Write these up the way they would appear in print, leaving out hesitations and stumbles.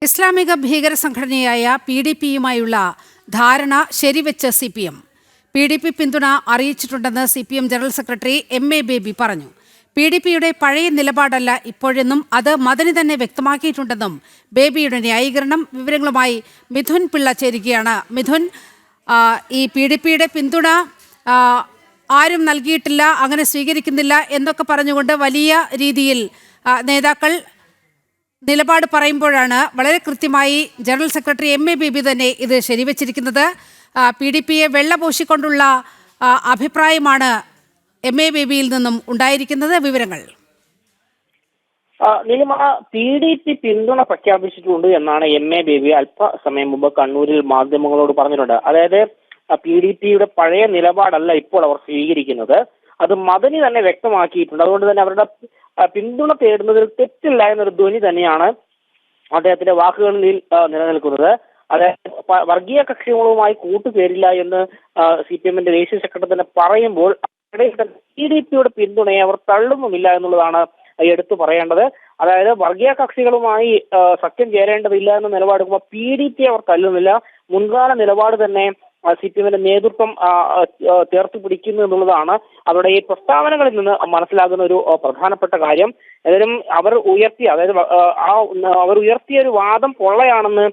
ഇസ്ലാമിക ഭീകര സംഘടനയായ PDPയുമായുള്ള ധാരണ ശരിവെച്ച് CPM. PDP പിന്തുണ അറിയിച്ചിട്ടുണ്ടെന്ന് CPM general secretary MA baby പറഞ്ഞു. PDPയുടെ പഴയ നിലപാടല്ല ഇപ്പോഴെന്നും അത് മദനി തന്നെ വ്യക്തമാക്കിയിട്ടുണ്ടെന്നും ബേബിയുടെ ന്യായീകരണം. വിവരങ്ങളുമായി മിഥുൻ പിള്ള ചേരുകയാണ്. മിഥുൻ, ഈ PDPയുടെ പിന്തുണ ആരും നൽകിയിട്ടില്ല, അങ്ങനെ സ്വീകരിക്കുന്നില്ല എന്നൊക്കെ പറഞ്ഞുകൊണ്ട് വലിയ രീതിയിൽ നേതാക്കൾ നിലപാട് പറയുമ്പോഴാണ് വളരെ കൃത്യമായി ജനറൽ സെക്രട്ടറി MA ബേബി തന്നെ ഇത് ശരിവച്ചിരിക്കുന്നത്. PDPയെ വെള്ളപൂശിക്കൊണ്ടുള്ള അഭിപ്രായമാണ് MA ബേബിയിൽ നിന്നും ഉണ്ടായിരിക്കുന്നത്. വിവരങ്ങൾ നിലമ PDP പിന്തുണ പ്രഖ്യാപിച്ചിട്ടുണ്ട് എന്നാണ് MA ബേബി അല്പസമയം മുമ്പ് കണ്ണൂരിൽ മാധ്യമങ്ങളോട് പറഞ്ഞിട്ടുണ്ട്. അതായത് PDPയുടെ പഴയ നിലപാടല്ല ഇപ്പോൾ അവർ സ്വീകരിക്കുന്നത്, അത് മദനി തന്നെ വ്യക്തമാക്കിയിട്ടുണ്ട്. അതുകൊണ്ട് തന്നെ അവരുടെ പിന്തുണ തേടുന്നതിൽ തെറ്റില്ല എന്നൊരു ധ്വനി തന്നെയാണ് അദ്ദേഹത്തിന്റെ വാക്കുകളിൽ നിലനിൽക്കുന്നത്. അതായത് വർഗീയ കക്ഷികളുമായി കൂട്ടുചേരില്ല എന്ന് CPMന്റെ ദേശീയ സെക്രട്ടറി തന്നെ പറയുമ്പോൾ PDPയുടെ പിന്തുണയെ അവർ തള്ളുന്നുമില്ല എന്നുള്ളതാണ് എടുത്തു പറയേണ്ടത്. അതായത് വർഗീയ കക്ഷികളുമായി സഖ്യം ചേരേണ്ടതില്ല എന്ന നിലപാടെടുക്കുമ്പോൾ PDP അവർ തള്ളുന്നില്ല. മുൻകാല നിലപാട് തന്നെ CPMന്റെ നേതൃത്വം ചേർത്ത് പിടിക്കുന്നു എന്നുള്ളതാണ് അവരുടെ ഈ പ്രസ്താവനകളിൽ നിന്ന് മനസ്സിലാകുന്ന ഒരു പ്രധാനപ്പെട്ട കാര്യം. ഏതായാലും അവർ ഉയർത്തിയ ഒരു വാദം പൊള്ളയാണെന്ന്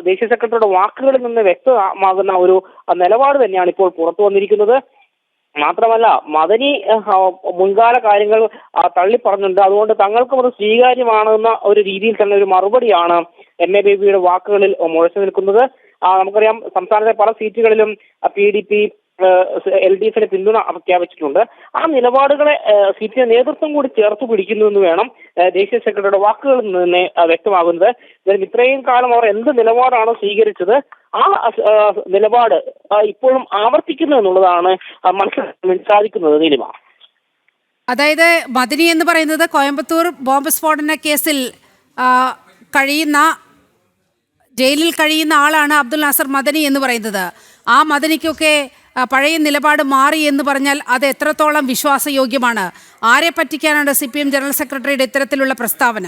ദേശീയ സെക്രട്ടറിയുടെ വാക്കുകളിൽ നിന്ന് വ്യക്തമാകുന്ന ഒരു നിലപാട് തന്നെയാണ് ഇപ്പോൾ പുറത്തു വന്നിരിക്കുന്നത്. മാത്രമല്ല, മദനി മുൻകാല കാര്യങ്ങൾ തള്ളി പറഞ്ഞിട്ടുണ്ട്. അതുകൊണ്ട് തങ്ങൾക്കും അത് സ്വീകാര്യമാണെന്ന ഒരു രീതിയിൽ തന്നെ ഒരു മറുപടിയാണ് MA ബേബിയുടെ വാക്കുകളിൽ മുഴച്ചു നിൽക്കുന്നത്. നമുക്കറിയാം, സംസ്ഥാനത്തെ പല സീറ്റുകളിലും PDP LDFിന് പിന്തുണ പ്രഖ്യാപിച്ചിട്ടുണ്ട്. ആ നിലപാടുകളെ CPM നേതൃത്വം കൂടി ചേർത്ത് പിടിക്കുന്നു എന്ന് വേണം ദേശീയ സെക്രട്ടറിയുടെ വാക്കുകളിൽ നിന്ന് തന്നെ വ്യക്തമാകുന്നത്. ഇത്രയും കാലം അവർ എന്ത് നിലപാടാണ് സ്വീകരിച്ചത്, ആ നിലപാട് ഇപ്പോഴും ആവർത്തിക്കുന്നു എന്നുള്ളതാണ് മനസ്സിലാക്കാൻ സാധിക്കുന്നത്. നീലിമ, അതായത് മദനി എന്ന് പറയുന്നത് കോയമ്പത്തൂർ ബോംബ് സ്ഫോടന കേസിൽ ജയിലിൽ കഴിയുന്ന ആളാണ് അബ്ദുൽ നാസർ മദനി എന്ന് പറയുന്നത്. ആ മദനിക്കൊക്കെ പഴയ നിലപാട് മാറി എന്ന് പറഞ്ഞാൽ അത് എത്രത്തോളം വിശ്വാസയോഗ്യമാണ്? ആരെ പറ്റിക്കാനാണ് CPM ജനറൽ സെക്രട്ടറിയുടെ ഇത്തരത്തിലുള്ള പ്രസ്താവന?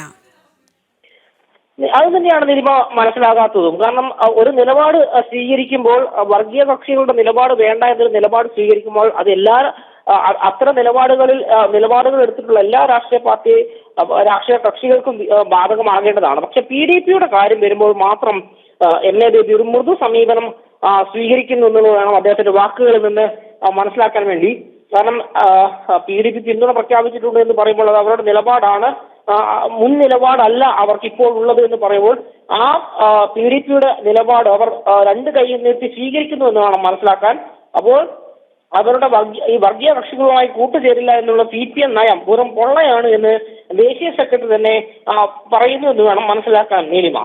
അത് തന്നെയാണ് നിലിമ മനസ്സിലാകാത്തതും. കാരണം ഒരു നിലപാട് സ്വീകരിക്കുമ്പോൾ, വർഗീയ കക്ഷികളുടെ നിലപാട് വേണ്ട എന്നൊരു നിലപാട് സ്വീകരിക്കുമ്പോൾ അത് അത്തരം നിലപാടുകൾ എടുത്തിട്ടുള്ള എല്ലാ രാഷ്ട്രീയ കക്ഷികൾക്കും ബാധകമാകേണ്ടതാണ്. പക്ഷെ PDPയുടെ കാര്യം വരുമ്പോൾ മാത്രം MA ബേബി ഒരു മൃദു സമീപനം സ്വീകരിക്കുന്നു എന്നുള്ളത് വേണം അദ്ദേഹത്തിന്റെ വാക്കുകളിൽ നിന്ന് മനസ്സിലാക്കാൻ വേണ്ടി. കാരണം PDP പിന്തുണ പ്രഖ്യാപിച്ചിട്ടുണ്ട് എന്ന് പറയുമ്പോൾ അത് അവരുടെ നിലപാടാണ്, മുൻ നിലപാടല്ല അവർക്ക് ഇപ്പോൾ ഉള്ളത് എന്ന് പറയുമ്പോൾ ആ PDPയുടെ നിലപാട് അവർ രണ്ട് കൈയിൽ നിർത്തി സ്വീകരിക്കുന്നു എന്ന് വേണം മനസ്സിലാക്കാൻ. അപ്പോൾ അവരുടെ ഈ വർഗീയ കക്ഷികളുമായി കൂട്ടുചേരില്ല എന്നുള്ള CPM നയം വെറും പൊള്ളയാണ് എന്ന് ദേശീയ സെക്രട്ടറി തന്നെ പറയുന്നു എന്ന് വേണം മനസ്സിലാക്കാൻ. നീലിമ.